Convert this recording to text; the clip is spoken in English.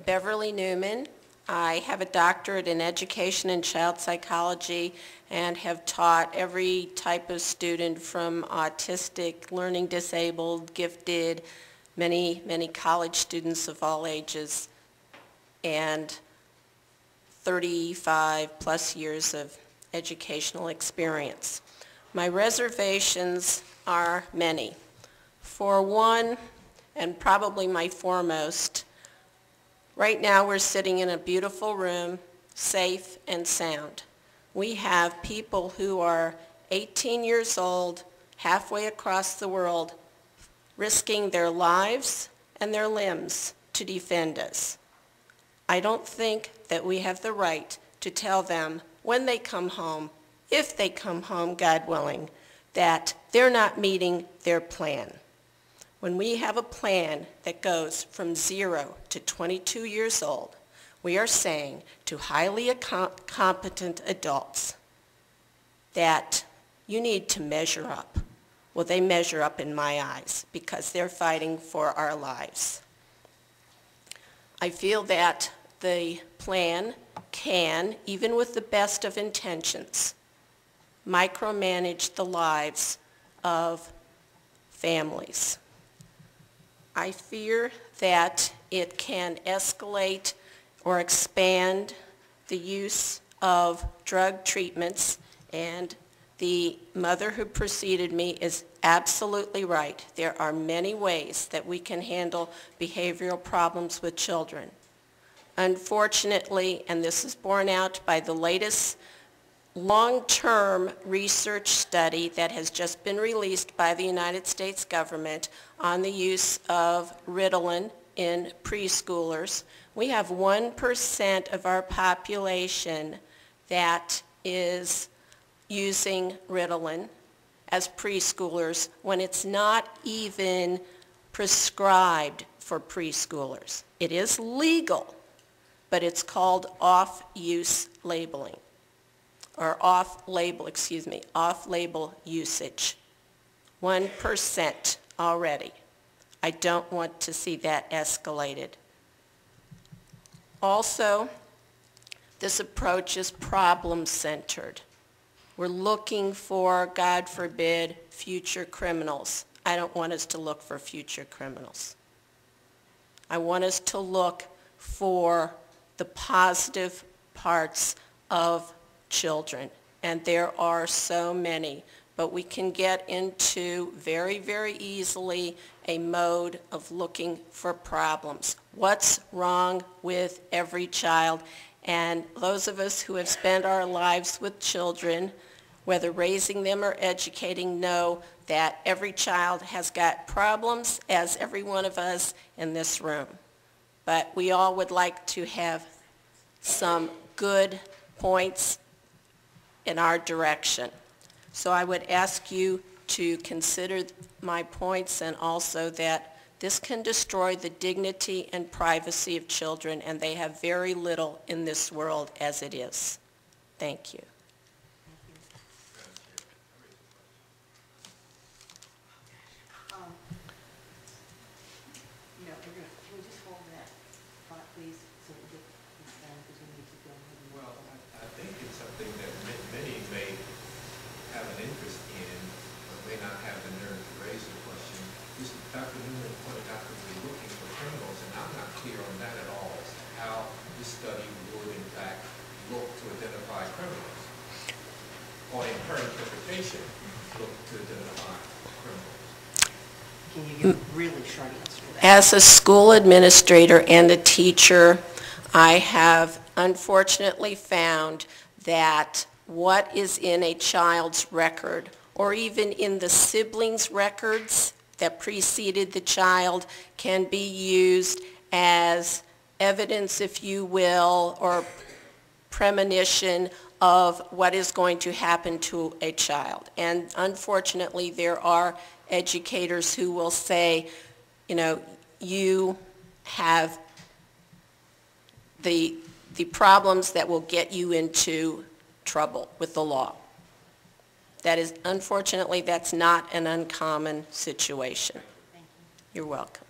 Beverly Newman. I have a doctorate in education and child psychology and have taught every type of student from autistic, learning disabled, gifted, many college students of all ages, and 35 plus years of educational experience. My reservations are many. For one, and probably my foremost, right now we're sitting in a beautiful room, safe and sound. We have people who are 18 years old, halfway across the world, risking their lives and their limbs to defend us. I don't think that we have the right to tell them when they come home, if they come home, God willing, that they're not meeting their plan. When we have a plan that goes from 0 to 22 years old, we are saying to highly competent adults that you need to measure up. Well, they measure up in my eyes because they're fighting for our lives. I feel that the plan can, even with the best of intentions, micromanage the lives of families. I fear that it can escalate or expand the use of drug treatments, and the mother who preceded me is absolutely right. There are many ways that we can handle behavioral problems with children. Unfortunately, and this is borne out by the latest long-term research study that has just been released by the United States government on the use of Ritalin in preschoolers. We have 1% of our population that is using Ritalin as preschoolers when it's not even prescribed for preschoolers. It is legal, but it's called off-use labeling, or off-label usage. 1% already. I don't want to see that escalated. Also, this approach is problem-centered. We're looking for, God forbid, future criminals. I don't want us to look for future criminals. I want us to look for the positive parts of children, and there are so many, but we can get into very easily a mode of looking for problems. What's wrong with every child? And those of us who have spent our lives with children, whether raising them or educating, know that every child has got problems, as every one of us in this room. But we all would like to have some good points in our direction. So I would ask you to consider my points, and also that this can destroy the dignity and privacy of children, and they have very little in this world as it is. Thank you. Can we just hold that thought, please, so we get this done, because we need to go ahead and... Well, I think it's something that many may have an interest in, but may not have the nerve to raise the question. Dr. Newman pointed out that we're looking for criminals, and I'm not clear on that at all, as to how this study would, in fact, look to identify criminals, or in her interpretation, look to identify criminals. Can you give a really short answer to that? As a school administrator and a teacher, I have unfortunately found that what is in a child's record, or even in the siblings' records that preceded the child, can be used as evidence, if you will, or premonition of what is going to happen to a child. And unfortunately, there are educators who will say, you know, you have the problems that will get you into trouble with the law. That is, unfortunately, that's not an uncommon situation. Thank you. You're welcome.